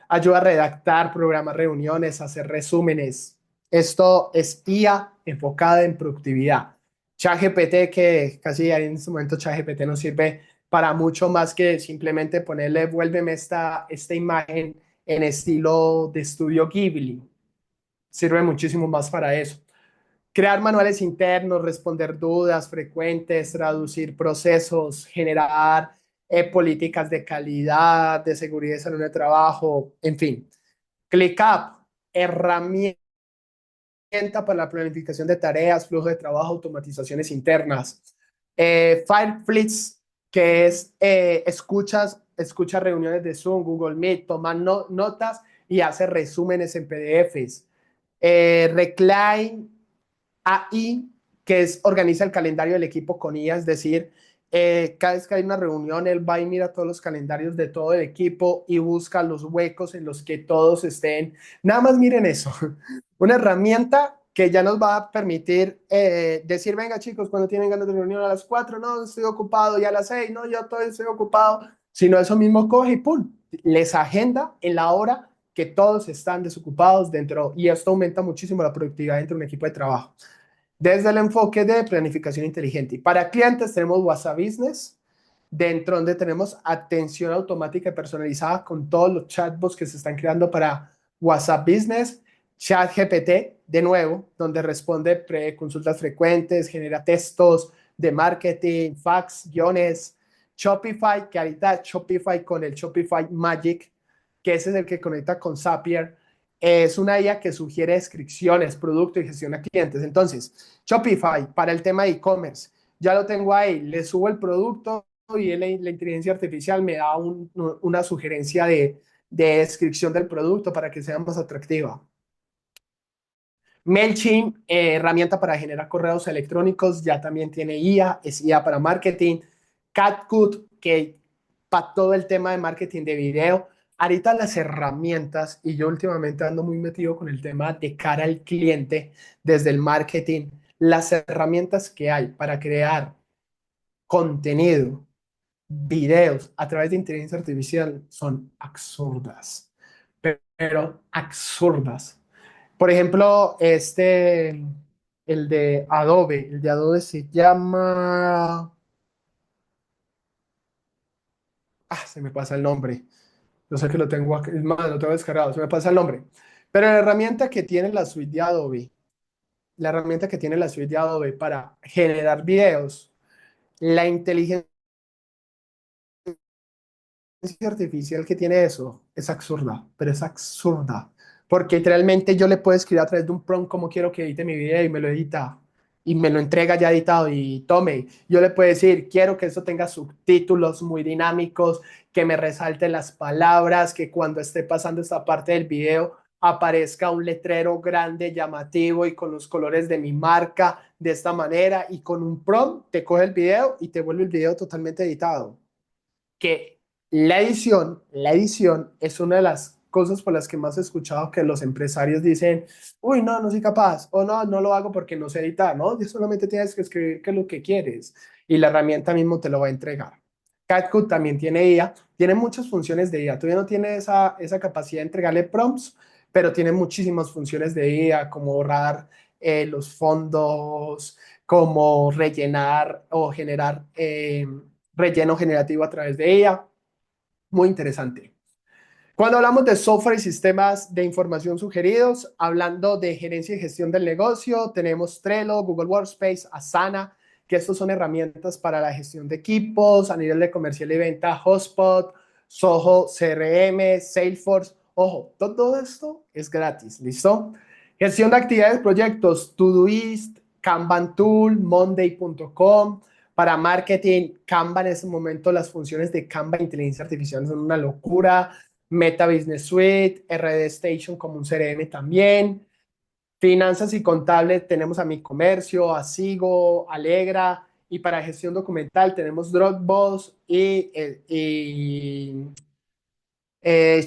Ayuda a redactar, programar reuniones, hacer resúmenes. Esto es IA enfocada en productividad. ChatGPT, que casi en este momento ChatGPT nos sirve para mucho más que simplemente ponerle, vuélveme esta imagen en estilo de estudio Ghibli. Sirve muchísimo más para eso. Crear manuales internos, responder dudas frecuentes, traducir procesos, generar políticas de calidad, de seguridad y salud de trabajo, en fin. ClickUp, herramienta para la planificación de tareas, flujo de trabajo, automatizaciones internas. Fireflix, que es escucha reuniones de Zoom, Google Meet, toma notas y hace resúmenes en PDFs. Recline AI, que organiza el calendario del equipo con IA, es decir, cada vez que hay una reunión, él va y mira todos los calendarios de todo el equipo y busca los huecos en los que todos estén. Nada más miren eso, una herramienta que ya nos va a permitir decir, venga chicos, cuando tienen ganas de reunión a las 4, no, estoy ocupado, y a las 6, no, yo todavía estoy ocupado, sino eso mismo coge y pum, les agenda en la hora que todos están desocupados dentro, y esto aumenta muchísimo la productividad dentro de un equipo de trabajo. Desde el enfoque de planificación inteligente. Y para clientes tenemos WhatsApp Business, dentro donde tenemos atención automática y personalizada con todos los chatbots que se están creando para WhatsApp Business. ChatGPT, de nuevo, donde responde consultas frecuentes, genera textos de marketing, fax, guiones. Shopify, que ahorita Shopify con el Shopify Magic, que ese es el que conecta con Zapier, es una IA que sugiere descripciones, producto y gestión a clientes. Entonces, Shopify para el tema de e-commerce, ya lo tengo ahí, le subo el producto y la inteligencia artificial me da una sugerencia de descripción del producto para que sea más atractiva. MailChimp, herramienta para generar correos electrónicos, ya también tiene IA, es IA para marketing. CatCut, que para todo el tema de marketing de video. Ahorita las herramientas, y yo últimamente ando muy metido con el tema de cara al cliente desde el marketing, las herramientas que hay para crear contenido, videos a través de inteligencia artificial son absurdas, pero absurdas. Por ejemplo, el de Adobe se llama, se me pasa el nombre. Yo sé que lo tengo aquí, es más, lo tengo descargado, se me pasa el nombre. Pero la herramienta que tiene la suite de Adobe, la herramienta que tiene la suite de Adobe para generar videos, la inteligencia artificial que tiene eso es absurda, pero es absurda. Porque literalmente yo le puedo escribir a través de un prompt cómo quiero que edite mi video y me lo edita. Y me lo entrega ya editado y tome. Yo le puedo decir, quiero que eso tenga subtítulos muy dinámicos, que me resalte las palabras, que cuando esté pasando esta parte del video aparezca un letrero grande, llamativo y con los colores de mi marca de esta manera. Y con un prompt te coge el video y te vuelve el video totalmente editado. Que la edición es una de las cosas por las que más he escuchado que los empresarios dicen, uy, no, no soy capaz, o no, no lo hago porque no sé editar, ¿no? Y solamente tienes que escribir qué es lo que quieres y la herramienta mismo te lo va a entregar. CatCut también tiene IA, tiene muchas funciones de IA, todavía no tiene esa capacidad de entregarle prompts, pero tiene muchísimas funciones de IA, como borrar los fondos, como rellenar o generar relleno generativo a través de ella. Muy interesante. Cuando hablamos de software y sistemas de información sugeridos, hablando de gerencia y gestión del negocio, tenemos Trello, Google Workspace, Asana, que estos son herramientas para la gestión de equipos a nivel de comercial y venta, HubSpot, Zoho, CRM, Salesforce. Ojo, todo esto es gratis, ¿listo? Gestión de actividades, proyectos, Todoist, Kanban Tool, Monday.com. Para marketing, Canva en ese momento, las funciones de Canva e inteligencia artificial son una locura. Meta Business Suite, RD Station como un CRM también. Finanzas y contables tenemos a Mi Comercio, a Sigo, Alegra. Y para gestión documental tenemos Dropbox y eh,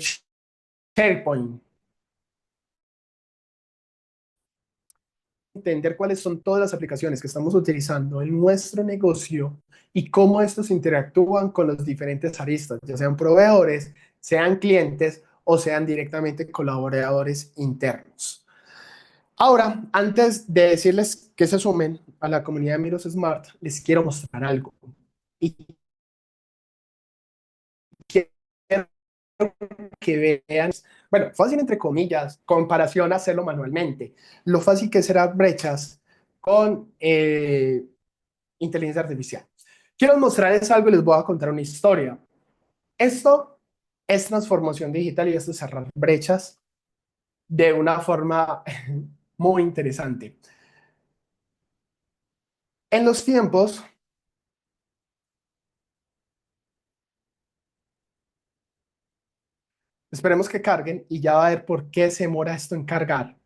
SharePoint. entender cuáles son todas las aplicaciones que estamos utilizando en nuestro negocio y cómo estos interactúan con los diferentes aristas, ya sean proveedores, sean clientes o sean directamente colaboradores internos. Ahora, antes de decirles que se sumen a la comunidad de Miros Smart, les quiero mostrar algo. Y quiero que vean, bueno, fácil entre comillas, comparación a hacerlo manualmente, lo fácil que será brechas con inteligencia artificial. Quiero mostrarles algo y les voy a contar una historia. Esto es transformación digital y esto es cerrar brechas de una forma muy interesante. En los tiempos, esperemos que carguen y ya va a ver por qué se demora esto en cargar.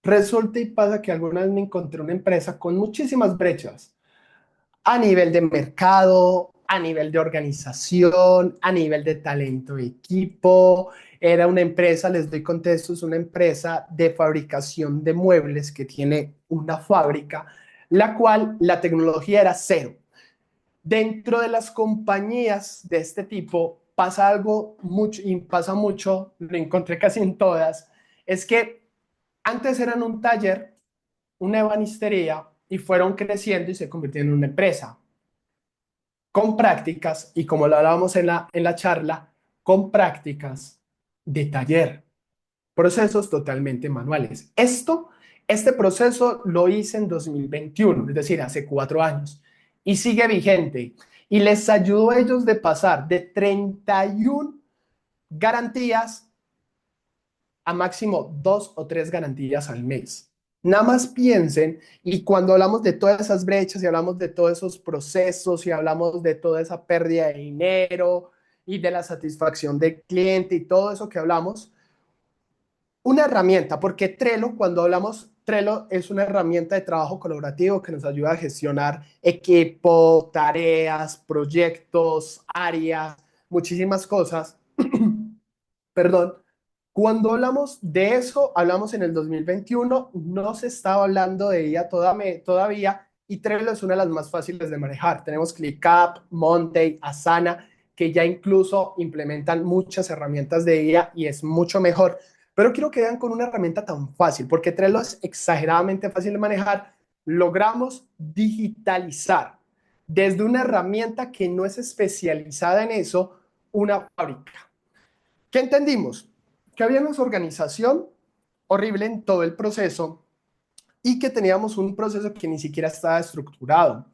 Resulta y pasa que alguna vez me encontré una empresa con muchísimas brechas a nivel de mercado, a nivel de organización, a nivel de talento de equipo. Era una empresa, les doy contexto, es una empresa de fabricación de muebles que tiene una fábrica, la cual la tecnología era cero. Dentro de las compañías de este tipo pasa algo mucho, y pasa mucho, lo encontré casi en todas, es que antes eran un taller, una ebanistería, y fueron creciendo y se convirtieron en una empresa con prácticas, y como lo hablábamos en la charla, con prácticas de taller, procesos totalmente manuales. Este proceso lo hice en 2021, es decir, hace 4 años, y sigue vigente, y les ayudó a ellos de pasar de 31 garantías a máximo 2 o 3 garantías al mes. Nada más piensen, y cuando hablamos de todas esas brechas y hablamos de todos esos procesos y hablamos de toda esa pérdida de dinero y de la satisfacción del cliente y todo eso que hablamos, una herramienta, porque Trello, cuando hablamos, Trello es una herramienta de trabajo colaborativo que nos ayuda a gestionar equipo, tareas, proyectos, áreas, muchísimas cosas. Perdón. Cuando hablamos de eso, hablamos en el 2021, no se estaba hablando de ella todavía, y Trello es una de las más fáciles de manejar. Tenemos ClickUp, Monday, Asana, que ya incluso implementan muchas herramientas de ella y es mucho mejor. Pero quiero que vean con una herramienta tan fácil, porque Trello es exageradamente fácil de manejar. Logramos digitalizar desde una herramienta que no es especializada en eso, una fábrica. ¿Qué entendimos? Que había una organización horrible en todo el proceso y que teníamos un proceso que ni siquiera estaba estructurado.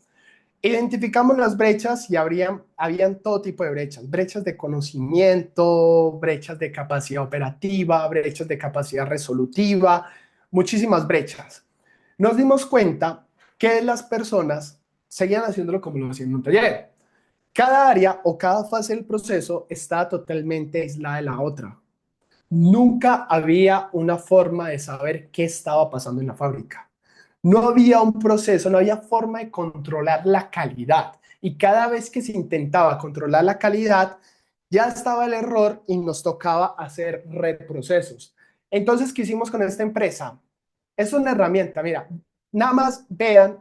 Identificamos las brechas y habían todo tipo de brechas, brechas de conocimiento, brechas de capacidad operativa, brechas de capacidad resolutiva, muchísimas brechas. Nos dimos cuenta que las personas seguían haciéndolo como lo hacían en un taller. Cada área o cada fase del proceso está totalmente aislada de la otra. Nunca había una forma de saber qué estaba pasando en la fábrica. No había un proceso, no había forma de controlar la calidad. Y cada vez que se intentaba controlar la calidad, ya estaba el error y nos tocaba hacer reprocesos. Entonces, ¿qué hicimos con esta empresa? Es una herramienta, mira, nada más vean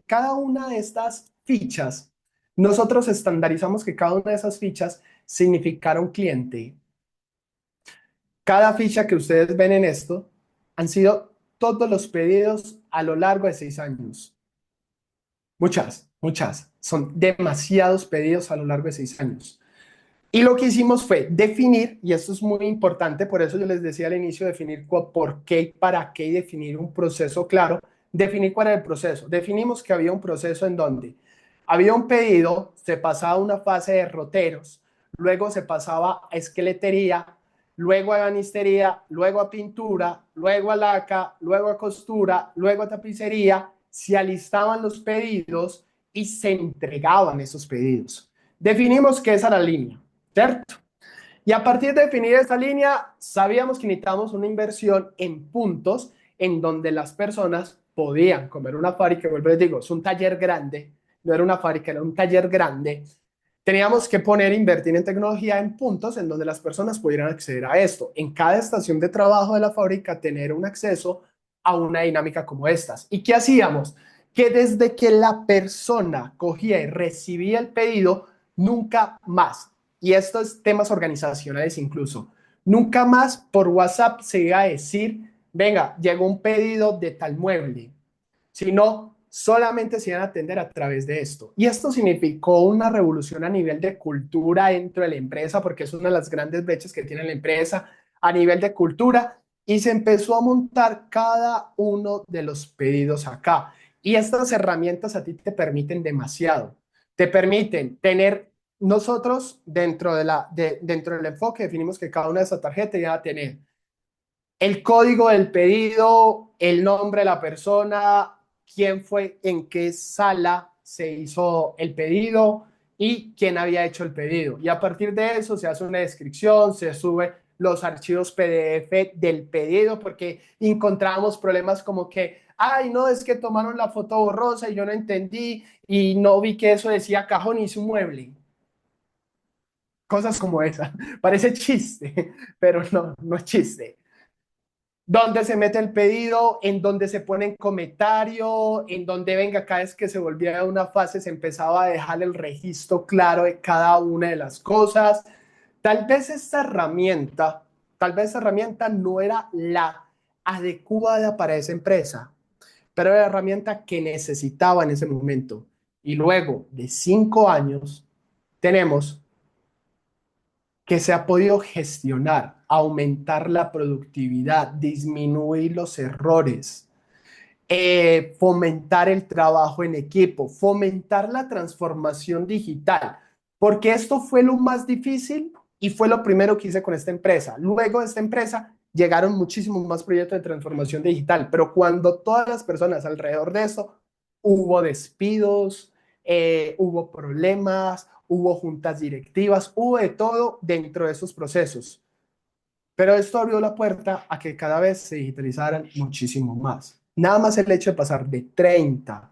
cada una de estas fichas. Nosotros estandarizamos que cada una de esas fichas significara un cliente. Cada ficha que ustedes ven en esto han sido todos los pedidos a lo largo de 6 años. Muchas. Son demasiados pedidos a lo largo de 6 años. Y lo que hicimos fue definir, y esto es muy importante, por eso yo les decía al inicio, definir por qué y para qué, y definir un proceso claro. Definir cuál era el proceso. Definimos que había un proceso en donde había un pedido, se pasaba a una fase de roteros, luego se pasaba a esqueletería, luego a ebanistería, luego a pintura, luego a laca, luego a costura, luego a tapicería, se alistaban los pedidos y se entregaban esos pedidos. Definimos que esa era la línea, ¿cierto? Y a partir de definir esa línea, sabíamos que necesitábamos una inversión en puntos en donde las personas podían comer una fábrica, vuelvo les digo, es un taller grande, no era una fábrica, era un taller grande. Teníamos que invertir en tecnología en puntos en donde las personas pudieran acceder a esto. En cada estación de trabajo de la fábrica, tener un acceso a una dinámica como estas. ¿Y qué hacíamos? Que desde que la persona cogía y recibía el pedido, nunca más, y esto es temas organizacionales incluso, nunca más por WhatsApp se iba a decir, venga, llegó un pedido de tal mueble, sino solamente se iban a atender a través de esto. Y esto significó una revolución a nivel de cultura dentro de la empresa, porque es una de las grandes brechas que tiene la empresa a nivel de cultura, y se empezó a montar cada uno de los pedidos acá. Y estas herramientas a ti te permiten demasiado. Te permiten tener, nosotros dentro del enfoque definimos que cada una de esas tarjetas ya va a tener el código del pedido, el nombre de la persona, quién fue, en qué sala se hizo el pedido y quién había hecho el pedido. Y a partir de eso se hace una descripción, se sube los archivos PDF del pedido, porque encontramos problemas como que, ay, no, es que tomaron la foto borrosa y yo no entendí y no vi que eso decía cajón y su mueble. Cosas como esa. Parece chiste, pero no, no es chiste. Dónde se mete el pedido, en dónde se pone en comentario, en dónde venga, cada vez que se volvía a una fase se empezaba a dejar el registro claro de cada una de las cosas. Tal vez esta herramienta, tal vez esta herramienta no era la adecuada para esa empresa, pero era la herramienta que necesitaba en ese momento. Y luego de 5 años tenemos que se ha podido gestionar, aumentar la productividad, disminuir los errores, fomentar el trabajo en equipo, fomentar la transformación digital, porque esto fue lo más difícil y fue lo primero que hice con esta empresa. Luego de esta empresa llegaron muchísimos más proyectos de transformación digital, pero cuando todas las personas alrededor de eso, hubo despidos, hubo problemas, hubo juntas directivas, hubo de todo dentro de esos procesos. Pero esto abrió la puerta a que cada vez se digitalizaran muchísimo más. Nada más el hecho de pasar de 30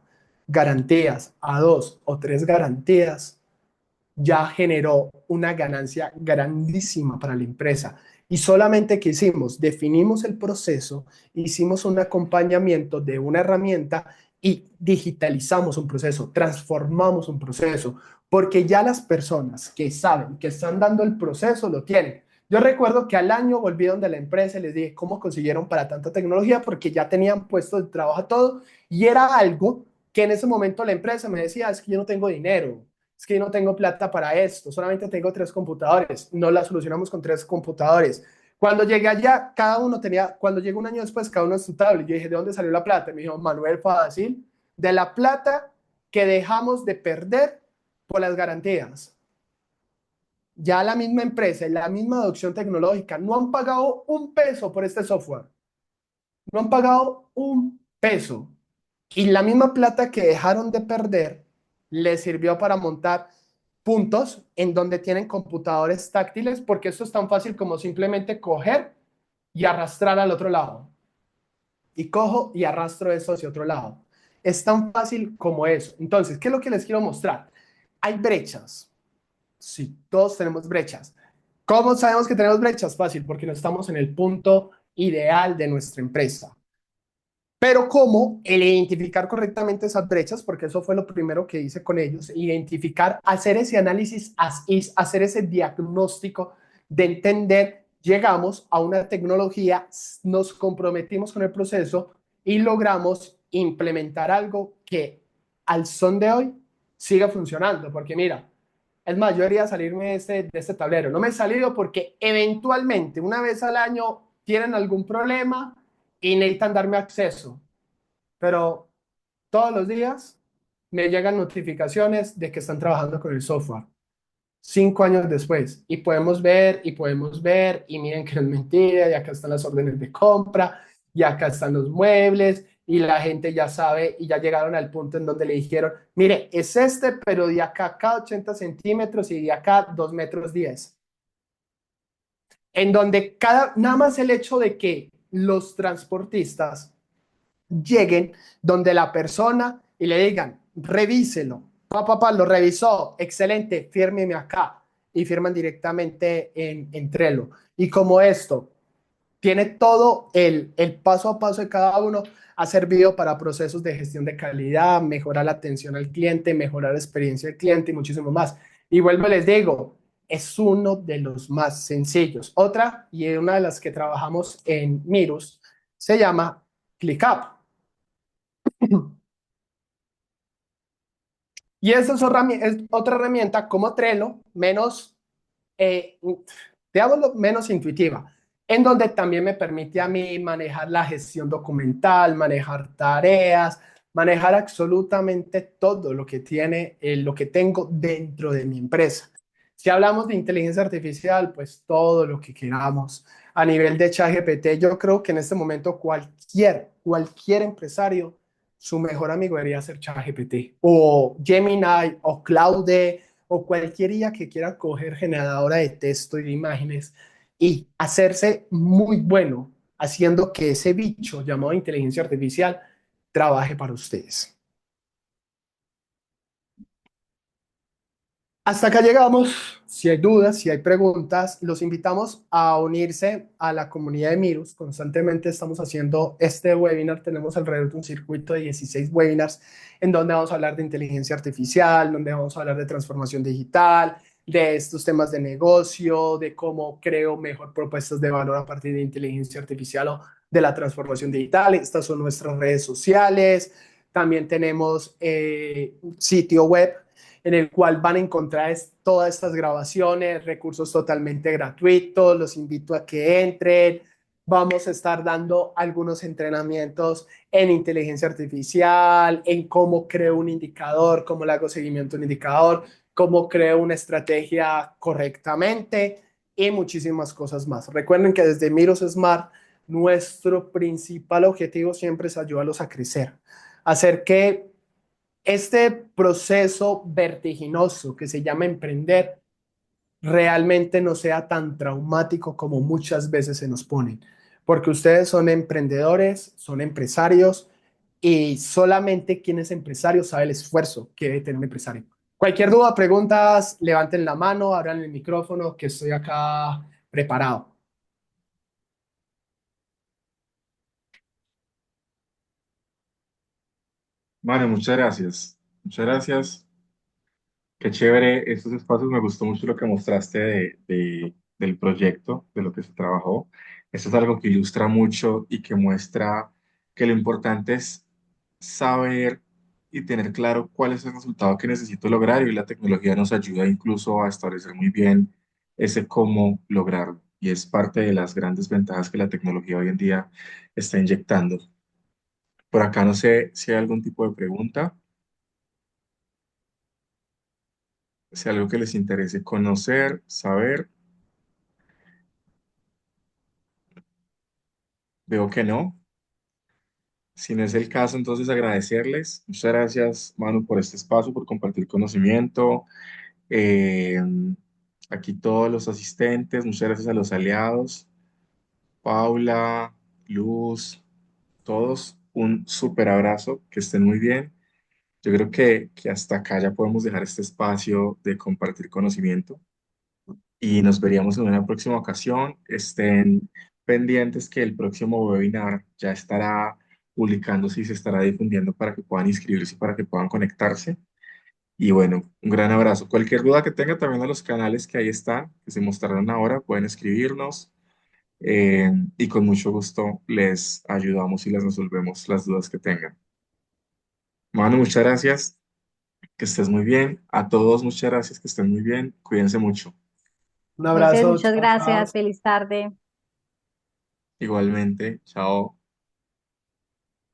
garantías a 2 o 3 garantías ya generó una ganancia grandísima para la empresa. Y solamente que hicimos, definimos el proceso, hicimos un acompañamiento de una herramienta y digitalizamos un proceso, transformamos un proceso, porque ya las personas que saben, que están dando el proceso, lo tienen. Yo recuerdo que al año volví donde la empresa y les dije cómo consiguieron para tanta tecnología, porque ya tenían puesto de trabajo todo y era algo que en ese momento la empresa me decía, es que yo no tengo dinero, es que yo no tengo plata para esto, solamente tengo 3 computadores, no la solucionamos con 3 computadores. Cuando llegué allá, cada uno tenía, cuando llegó un año después, cada uno en su tablet. Yo dije, ¿de dónde salió la plata? Y me dijo, Manuel Fácil, de la plata que dejamos de perder por las garantías. Ya la misma empresa y la misma adopción tecnológica no han pagado un peso por este software. No han pagado un peso. Y la misma plata que dejaron de perder les sirvió para montar puntos en donde tienen computadores táctiles, porque esto es tan fácil como simplemente coger y arrastrar al otro lado. Y cojo y arrastro eso hacia otro lado. Es tan fácil como eso. Entonces, ¿qué es lo que les quiero mostrar? Hay brechas. Sí, todos tenemos brechas. ¿Cómo sabemos que tenemos brechas? Fácil, porque no estamos en el punto ideal de nuestra empresa. Pero cómo el identificar correctamente esas brechas, porque eso fue lo primero que hice con ellos, identificar, hacer ese análisis, hacer ese diagnóstico de entender, llegamos a una tecnología, nos comprometimos con el proceso y logramos implementar algo que al son de hoy siga funcionando, porque mira, es más, yo debería salirme de este tablero. No me he salido porque eventualmente, una vez al año, tienen algún problema y necesitan darme acceso. Pero todos los días me llegan notificaciones de que están trabajando con el software. 5 años después. Y podemos ver, y miren que no es mentira, y acá están las órdenes de compra, y acá están los muebles, y la gente ya sabe, y ya llegaron al punto en donde le dijeron, mire, es este, pero de acá cada 80 centímetros y de acá 2 metros 10. En donde nada más el hecho de que los transportistas lleguen donde la persona y le digan, revíselo, papá, lo revisó, excelente, fírmeme acá y firman directamente en Trello. Y como esto Tiene todo el paso a paso de cada uno. Ha servido para procesos de gestión de calidad, mejorar la atención al cliente, mejorar la experiencia del cliente y muchísimo más. Y vuelvo, les digo, es uno de los más sencillos. Otra, y una de las que trabajamos en Mirus, se llama ClickUp. Y esa es otra herramienta como Trello, menos, eh, digámoslo, menos intuitiva, en donde también me permite a mí manejar la gestión documental, manejar tareas, manejar absolutamente todo lo que tiene, lo que tengo dentro de mi empresa. Si hablamos de inteligencia artificial, pues todo lo que queramos. A nivel de ChatGPT, yo creo que en este momento cualquier empresario, su mejor amigo debería ser ChatGPT o Gemini o Claude o cualquier IA que quiera coger generadora de texto y de imágenes y hacerse muy bueno haciendo que ese bicho llamado inteligencia artificial trabaje para ustedes. Hasta acá llegamos. Si hay dudas, si hay preguntas, los invitamos a unirse a la comunidad de Mirus. Constantemente estamos haciendo este webinar. Tenemos alrededor de un circuito de 16 webinars en donde vamos a hablar de inteligencia artificial, donde vamos a hablar de transformación digital, de estos temas de negocio, de cómo creo mejor propuestas de valor a partir de inteligencia artificial o de la transformación digital. Estas son nuestras redes sociales. También tenemos sitio web en el cual van a encontrar todas estas grabaciones, recursos totalmente gratuitos. Los invito a que entren. Vamos a estar dando algunos entrenamientos en inteligencia artificial, en cómo creo un indicador, cómo le hago seguimiento a un indicador, cómo creo una estrategia correctamente y muchísimas cosas más. Recuerden que desde Miros Smart, nuestro principal objetivo siempre es ayudarlos a crecer, hacer que este proceso vertiginoso que se llama emprender realmente no sea tan traumático como muchas veces se nos ponen, porque ustedes son emprendedores, son empresarios y solamente quien es empresario sabe el esfuerzo que debe tener un empresario. Cualquier duda, preguntas, levanten la mano, abran el micrófono, que estoy acá preparado. Vale, muchas gracias. Muchas gracias. Qué chévere estos espacios. Me gustó mucho lo que mostraste del proyecto, de lo que se trabajó. Esto es algo que ilustra mucho y que muestra que lo importante es saber y tener claro cuál es el resultado que necesito lograr, y la tecnología nos ayuda incluso a establecer muy bien ese cómo lograrlo. Y es parte de las grandes ventajas que la tecnología hoy en día está inyectando. Por acá no sé si hay algún tipo de pregunta, si hay algo que les interese conocer, saber. Veo que no. Si no es el caso, entonces agradecerles. Muchas gracias, Manu, por este espacio, por compartir conocimiento. Eh, Aquí todos los asistentes, muchas gracias a los aliados, Paula, Luz, todos, un súper abrazo, que estén muy bien. Yo creo que hasta acá ya podemos dejar este espacio de compartir conocimiento y nos veríamos en una próxima ocasión. Estén pendientes que el próximo webinar ya estará publicándose y se estará difundiendo para que puedan inscribirse y para que puedan conectarse. Y bueno, un gran abrazo. Cualquier duda que tenga también a los canales que ahí están, que se mostraron ahora, pueden escribirnos, y con mucho gusto les ayudamos y les resolvemos las dudas que tengan. Manu, muchas gracias, que estés muy bien. A todos, muchas gracias, que estén muy bien. Cuídense mucho. Un A ustedes abrazo, muchas chao, chao. gracias. Feliz tarde. Igualmente, chao.